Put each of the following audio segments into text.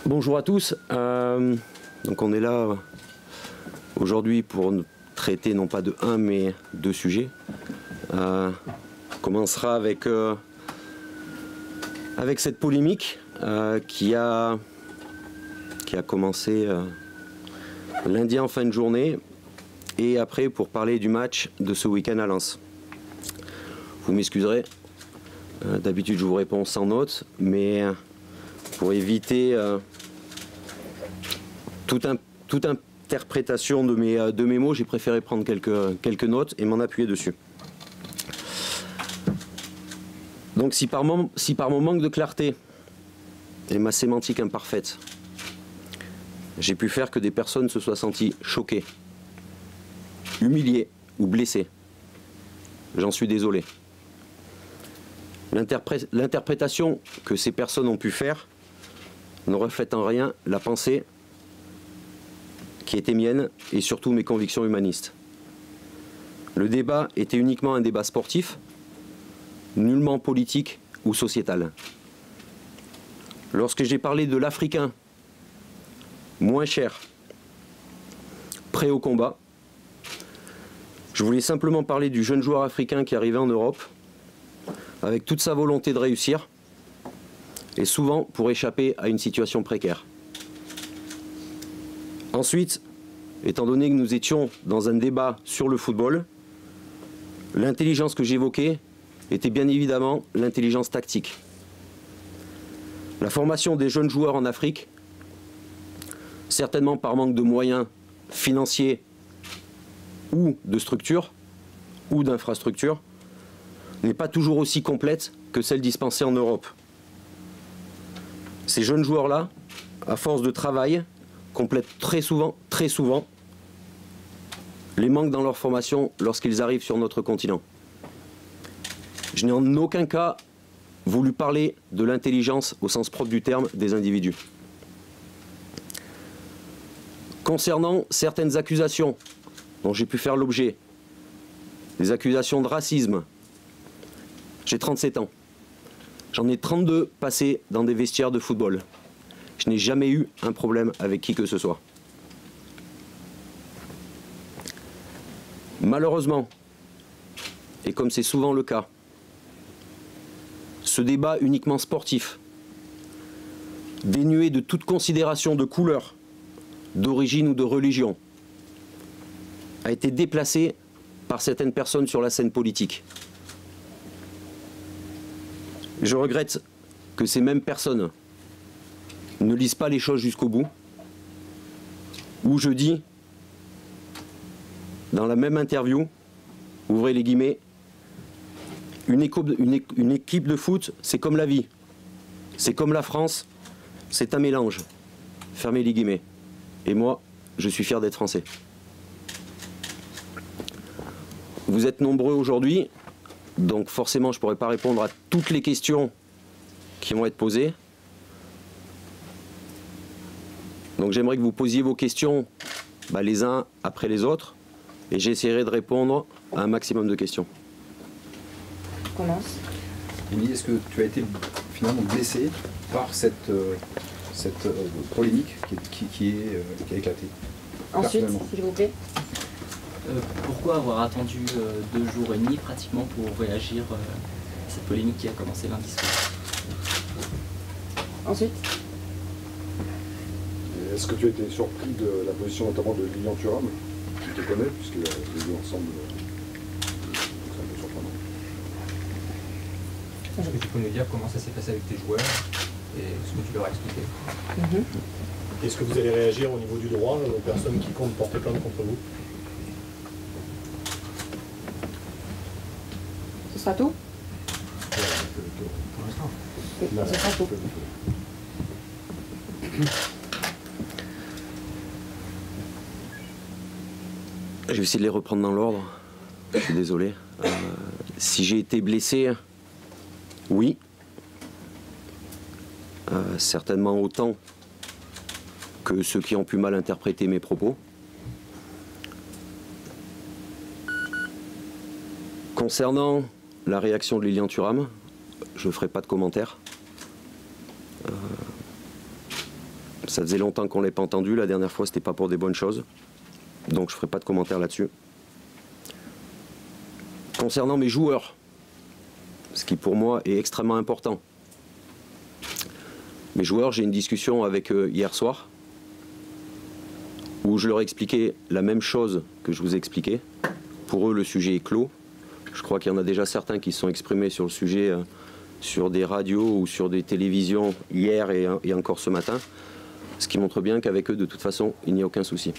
Bonjour à tous. Donc on est là aujourd'hui pour traiter non pas de un mais deux sujets. On commencera avec cette polémique qui a commencé lundi en fin de journée, et après pour parler du match de ce week-end à Lens. Vous m'excuserez, d'habitude je vous réponds sans notes, mais pour éviter toute interprétation de mes mots, j'ai préféré prendre quelques notes et m'en appuyer dessus. Donc si par mon manque de clarté et ma sémantique imparfaite, j'ai pu faire que des personnes se soient senties choquées, humiliées ou blessées, j'en suis désolé. L'interprétation que ces personnes ont pu faire ne reflète en rien la pensée qui était mienne et surtout mes convictions humanistes. Le débat était uniquement un débat sportif, nullement politique ou sociétal. Lorsque j'ai parlé de l'Africain moins cher, prêt au combat, je voulais simplement parler du jeune joueur africain qui arrivait en Europe avec toute sa volonté de réussir et souvent pour échapper à une situation précaire. Ensuite, étant donné que nous étions dans un débat sur le football, l'intelligence que j'évoquais était bien évidemment l'intelligence tactique. La formation des jeunes joueurs en Afrique, certainement par manque de moyens financiers ou de structures ou d'infrastructures, n'est pas toujours aussi complète que celle dispensée en Europe. Ces jeunes joueurs-là, à force de travail, complètent très souvent les manques dans leur formation lorsqu'ils arrivent sur notre continent. Je n'ai en aucun cas voulu parler de l'intelligence au sens propre du terme des individus. Concernant certaines accusations dont j'ai pu faire l'objet, des accusations de racisme, j'ai 37 ans. J'en ai 32 passés dans des vestiaires de football. Je n'ai jamais eu un problème avec qui que ce soit. Malheureusement, et comme c'est souvent le cas, ce débat uniquement sportif, dénué de toute considération de couleur, d'origine ou de religion, a été déplacé par certaines personnes sur la scène politique. Je regrette que ces mêmes personnes ne lisent pas les choses jusqu'au bout, où je dis, dans la même interview, ouvrez les guillemets, une équipe de foot, c'est comme la vie, c'est comme la France, c'est un mélange, fermez les guillemets. Et moi, je suis fier d'être français. Vous êtes nombreux aujourd'hui, donc forcément je ne pourrai pas répondre à toutes les questions qui vont être posées. Donc j'aimerais que vous posiez vos questions les uns après les autres, et j'essaierai de répondre à un maximum de questions. On commence. Émilie, est-ce que tu as été finalement blessé par cette polémique qui a éclaté? Ensuite, s'il vous plaît. Pourquoi avoir attendu 2 jours et demi pratiquement pour réagir à cette polémique qui a commencé lundi soir? Ensuite. Est-ce que tu as été surpris de la position notamment de Lilian Thuram? Tu te connais puisqu'ils ont joué ensemble. C'est un peu surprenant. Est-ce que tu peux nous dire comment ça s'est passé avec tes joueurs et ce que tu leur as expliqué? Est-ce que vous allez réagir au niveau du droit aux personnes qui comptent porter plainte contre vous? Ce sera tout? Pour l'instant. Oui, ce sera tout. Je vais essayer de les reprendre dans l'ordre. Je suis désolé. Si j'ai été blessé, oui. Certainement autant que ceux qui ont pu mal interpréter mes propos. Concernant la réaction de Lilian Thuram, je ne ferai pas de commentaires. Ça faisait longtemps qu'on ne l'ait pas entendu. La dernière fois, c'était pas pour des bonnes choses. Donc je ne ferai pas de commentaires là-dessus. Concernant mes joueurs, ce qui pour moi est extrêmement important. Mes joueurs, j'ai eu une discussion avec eux hier soir où je leur ai expliqué la même chose que je vous ai expliqué. Pour eux, le sujet est clos. Je crois qu'il y en a déjà certains qui se sont exprimés sur le sujet sur des radios ou sur des télévisions hier et encore ce matin. Ce qui montre bien qu'avec eux, de toute façon, il n'y a aucun souci.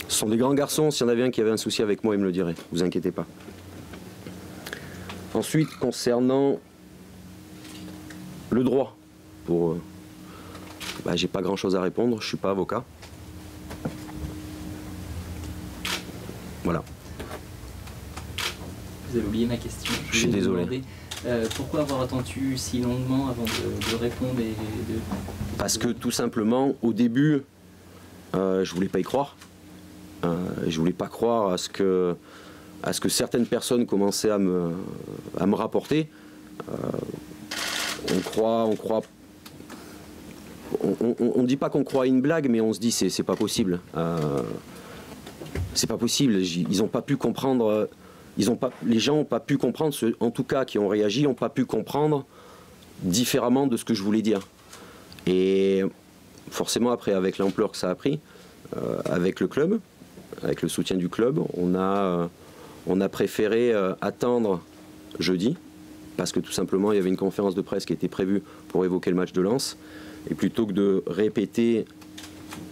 Ce sont des grands garçons. S'il y en avait un qui avait un souci avec moi, il me le dirait. Ne vous inquiétez pas. Ensuite, concernant le droit, j'ai pas grand-chose à répondre. Je ne suis pas avocat. Voilà. Vous avez oublié ma question. Je suis désolé. Pourquoi avoir attendu si longuement avant de répondre Parce que tout simplement, au début, je voulais pas y croire. Je voulais pas croire à ce que certaines personnes commençaient à me rapporter. On dit pas qu'on croit à une blague, mais on se dit c'est pas possible. C'est pas possible. Ils n'ont pas pu comprendre. Les gens n'ont pas pu comprendre, en tout cas qui ont réagi, n'ont pas pu comprendre différemment de ce que je voulais dire. Et forcément après, avec l'ampleur que ça a pris, avec le club, avec le soutien du club, on a préféré attendre jeudi, parce que tout simplement il y avait une conférence de presse qui était prévue pour évoquer le match de Lens, et plutôt que de répéter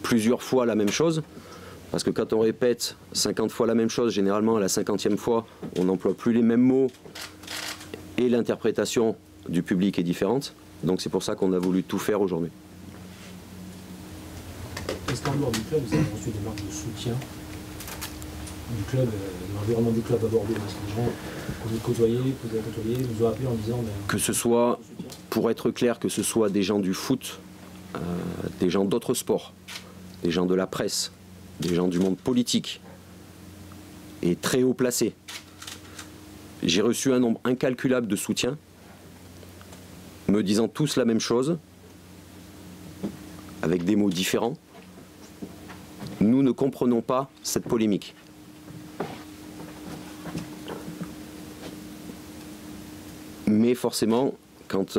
plusieurs fois la même chose, parce que quand on répète 50 fois la même chose, généralement à la 50e fois, on n'emploie plus les mêmes mots et l'interprétation du public est différente. Donc c'est pour ça qu'on a voulu tout faire aujourd'hui. Est-ce qu'en dehors du club, vous avez reçu des marques de soutien du club, l'environnement du club à Bordeaux? Parce que les gens que vous côtoyez, vous ont appelé en disant... Que ce soit, pour être clair, que ce soit des gens du foot, des gens d'autres sports, des gens de la presse, des gens du monde politique et très haut placés. J'ai reçu un nombre incalculable de soutiens, me disant tous la même chose, avec des mots différents. Nous ne comprenons pas cette polémique. Mais forcément, quand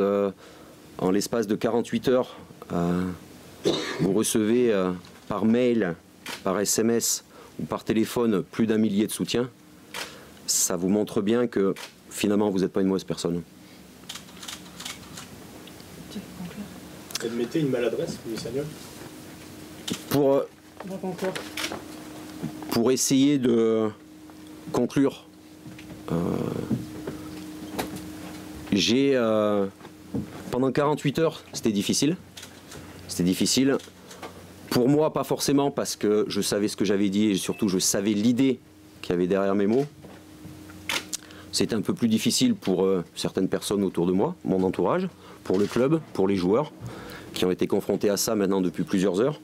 en l'espace de 48 heures, vous recevez par mail, par SMS ou par téléphone plus d'1 millier de soutiens, ça vous montre bien que finalement vous n'êtes pas une mauvaise personne. Admettez une maladresse, Louis Sagnol? Pour essayer de conclure, pendant 48 heures, c'était difficile. C'était difficile. Pour moi, pas forcément parce que je savais ce que j'avais dit et surtout je savais l'idée qu'il y avait derrière mes mots. C'était un peu plus difficile pour certaines personnes autour de moi, mon entourage, pour le club, pour les joueurs, qui ont été confrontés à ça maintenant depuis plusieurs heures.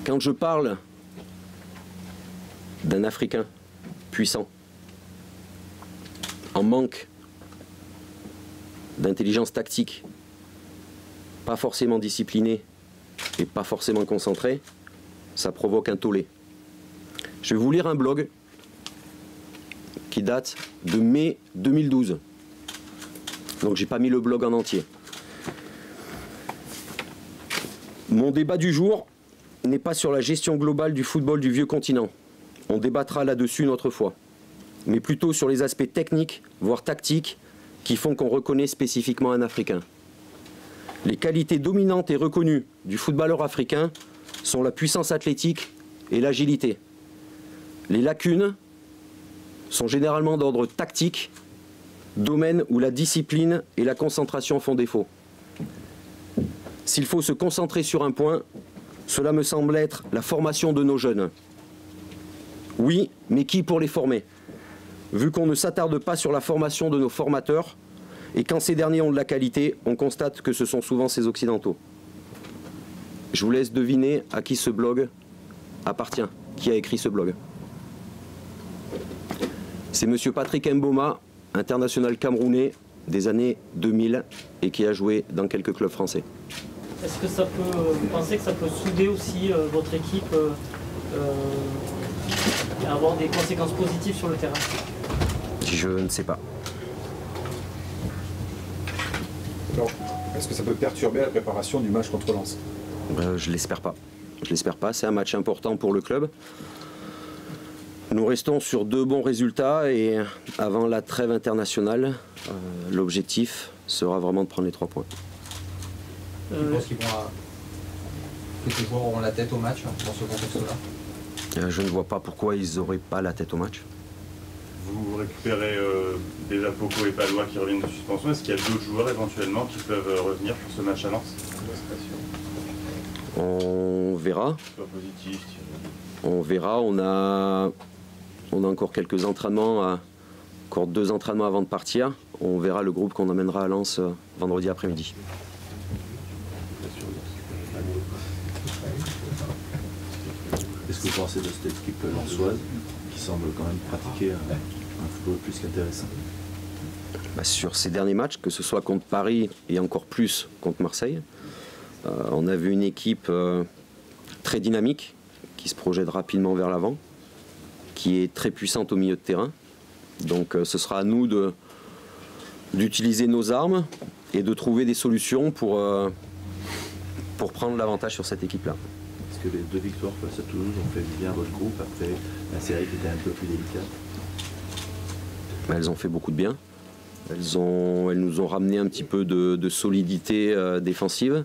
Quand je parle d'un Africain puissant, en manque d'intelligence tactique, pas forcément discipliné et pas forcément concentré, ça provoque un tollé. Je vais vous lire un blog qui date de mai 2012. Donc j'ai pas mis le blog en entier. Mon débat du jour n'est pas sur la gestion globale du football du vieux continent. On débattra là-dessus une autre fois. Mais plutôt sur les aspects techniques, voire tactiques, qui font qu'on reconnaît spécifiquement un Africain. Les qualités dominantes et reconnues du footballeur africain sont la puissance athlétique et l'agilité. Les lacunes sont généralement d'ordre tactique, domaine où la discipline et la concentration font défaut. S'il faut se concentrer sur un point, cela me semble être la formation de nos jeunes. Oui, mais qui pour les former? Vu qu'on ne s'attarde pas sur la formation de nos formateurs, et quand ces derniers ont de la qualité, on constate que ce sont souvent ces Occidentaux. Je vous laisse deviner à qui ce blog appartient, qui a écrit ce blog. C'est monsieur Patrick Mboma, international camerounais, des années 2000 et qui a joué dans quelques clubs français. Est-ce que ça peut, vous pensez que ça peut souder aussi votre équipe et avoir des conséquences positives sur le terrain? Je ne sais pas. Alors, est-ce que ça peut perturber la préparation du match contre Lens? Je l'espère pas. Je l'espère pas. C'est un match important pour le club. Nous restons sur 2 bons résultats et avant la trêve internationale, l'objectif sera vraiment de prendre les 3 points. Tu penses que tes joueurs auront la tête au match dans ce contexte-là? Je ne vois pas pourquoi ils n'auraient pas la tête au match. Vous récupérez déjà Poco et Palois qui reviennent de suspension. Est-ce qu'il y a d'autres joueurs éventuellement qui peuvent revenir pour ce match à Lens? On verra. Positif, on verra. On a encore quelques entraînements, encore 2 entraînements avant de partir. On verra le groupe qu'on amènera à Lens vendredi après-midi. Qu'est-ce que vous pensez de cette équipe lensoise qui semble quand même pratiquer un football plus qu'intéressant? Sur ces derniers matchs, que ce soit contre Paris et encore plus contre Marseille, on a vu une équipe très dynamique, qui se projette rapidement vers l'avant, qui est très puissante au milieu de terrain. Donc ce sera à nous d'utiliser nos armes et de trouver des solutions pour prendre l'avantage sur cette équipe-là. Est-ce que les 2 victoires face à Toulouse ont fait bien votre groupe après la série qui était un peu plus délicate? Elles ont fait beaucoup de bien. Elles nous ont ramené un petit peu de solidité défensive.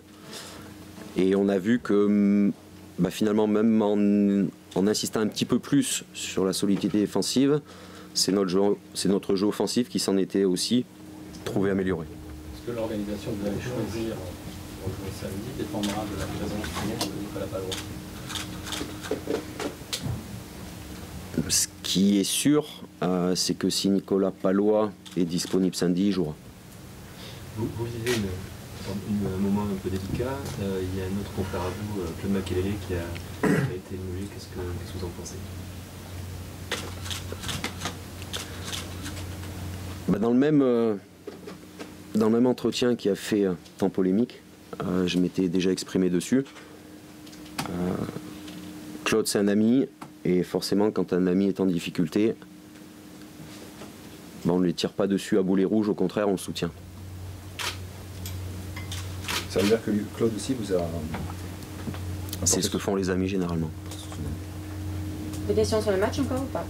Et on a vu que finalement, même en insistant un petit peu plus sur la solidité défensive, c'est notre jeu offensif qui s'en était aussi trouvé amélioré. Est-ce que l'organisation que vous allez choisir pour jouer samedi dépendra de la présence de Nicolas Palois? Ce qui est sûr, c'est que si Nicolas Palois est disponible samedi, il jouera. Vous vivez un moment un peu délicat. Il y a un autre confrère à vous, Claude Makélélé, qui a été émulé. Qu'est-ce que vous en pensez? Dans le même entretien qui a fait tant polémique, je m'étais déjà exprimé dessus. Claude, c'est un ami, et forcément, quand un ami est en difficulté, on ne les tire pas dessus à boulet rouge, au contraire, on le soutient. Ça veut dire que Claude aussi vous a... C'est ce que font les amis généralement. Des questions sur le match encore ou pas?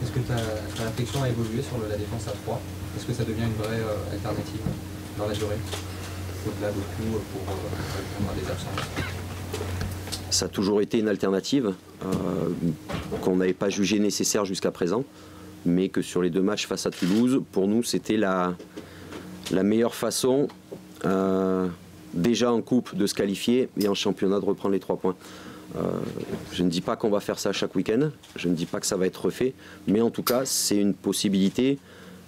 Est-ce que ta réflexion a évolué sur la défense à 3? Est-ce que ça devient une vraie alternative dans la durée? Au-delà de tout pour répondre à des absences? Ça a toujours été une alternative qu'on n'avait pas jugée nécessaire jusqu'à présent, mais que sur les 2 matchs face à Toulouse, pour nous, c'était la meilleure façon, déjà en coupe, de se qualifier et en championnat de reprendre les 3 points. Je ne dis pas qu'on va faire ça chaque week-end, je ne dis pas que ça va être refait, mais en tout cas, c'est une possibilité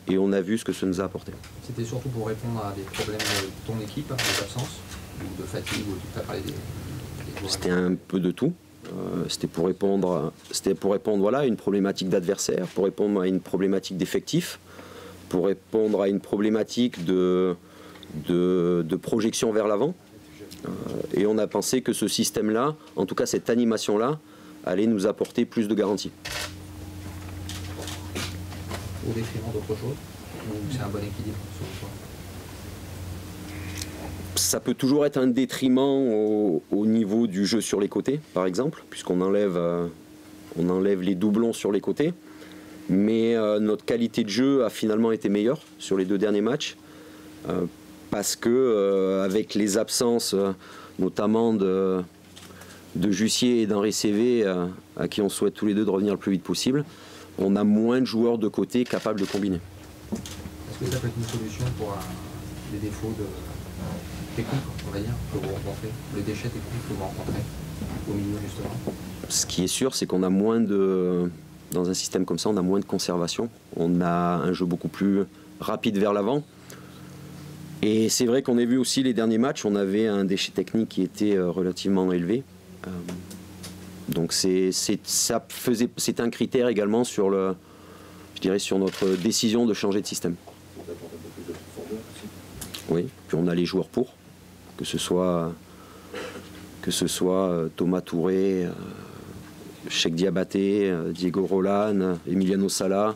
et on a vu ce que ça nous a apporté. C'était surtout pour répondre à des problèmes de ton équipe, des absences, ou de fatigue, ou tu as parlé des C'était un peu de tout. C'était pour répondre voilà, à une problématique d'adversaire, pour répondre à une problématique d'effectif, pour répondre à une problématique de projection vers l'avant. Et on a pensé que ce système-là, en tout cas cette animation-là, allait nous apporter plus de garanties. Au détriment d'autre chose? Ou c'est un bon équilibre selon toi? Ça peut toujours être un détriment au niveau du jeu sur les côtés, par exemple, puisqu'on enlève les doublons sur les côtés. Mais notre qualité de jeu a finalement été meilleure sur les 2 derniers matchs, parce que avec les absences, notamment de Jussier et d'Henri Cévé, à qui on souhaite tous les 2 de revenir le plus vite possible, on a moins de joueurs de côté capables de combiner. Est-ce que ça peut être une solution pour les défauts techniques, on va dire, que vous rencontrez, les déchets techniques que vous rencontrez au milieu justement? Ce qui est sûr, c'est qu'on a moins de... Dans un système comme ça, on a moins de conservation. On a un jeu beaucoup plus rapide vers l'avant. Et c'est vrai qu'on a vu aussi les derniers matchs, on avait un déchet technique qui était relativement élevé. Donc c'est un critère également sur je dirais, sur notre décision de changer de système. Oui, puis on a les joueurs pour, que ce soit Thomas Touré, Cheikh Diabaté, Diego Roland, Emiliano Sala,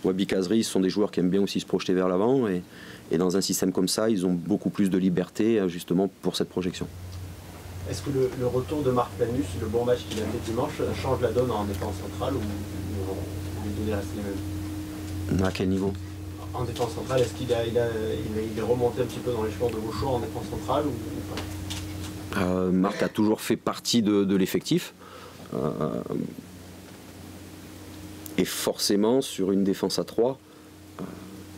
Wabi Kazri, ce sont des joueurs qui aiment bien aussi se projeter vers l'avant et dans un système comme ça, ils ont beaucoup plus de liberté justement pour cette projection. Est-ce que le retour de Marc Planus, le bon match qu'il a fait dimanche, change la donne en défense centrale ou les données restent les mêmes? À quel niveau? En défense centrale, est-ce qu'il est remonté un petit peu dans l'échelon de vos choix en défense centrale ou pas? Marc a toujours fait partie de l'effectif. Et forcément, sur une défense à 3,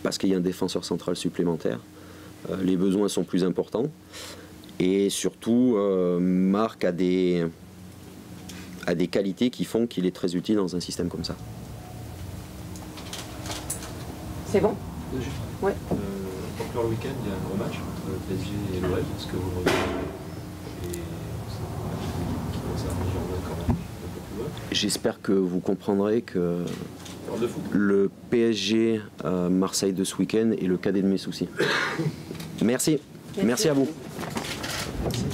parce qu'il y a un défenseur central supplémentaire, les besoins sont plus importants. Et surtout, Marc a des qualités qui font qu'il est très utile dans un système comme ça. C'est bon? Ouais. Pour clore le week-end, il y a un gros match entre le PSG et l'OL. Est-ce que vous le regardez? Et c'est un match qui concerne les gens quand même un peu plus loin. J'espère que vous comprendrez que le PSG Marseille de ce week-end est le cadet de mes soucis. Merci. Merci à vous. Merci.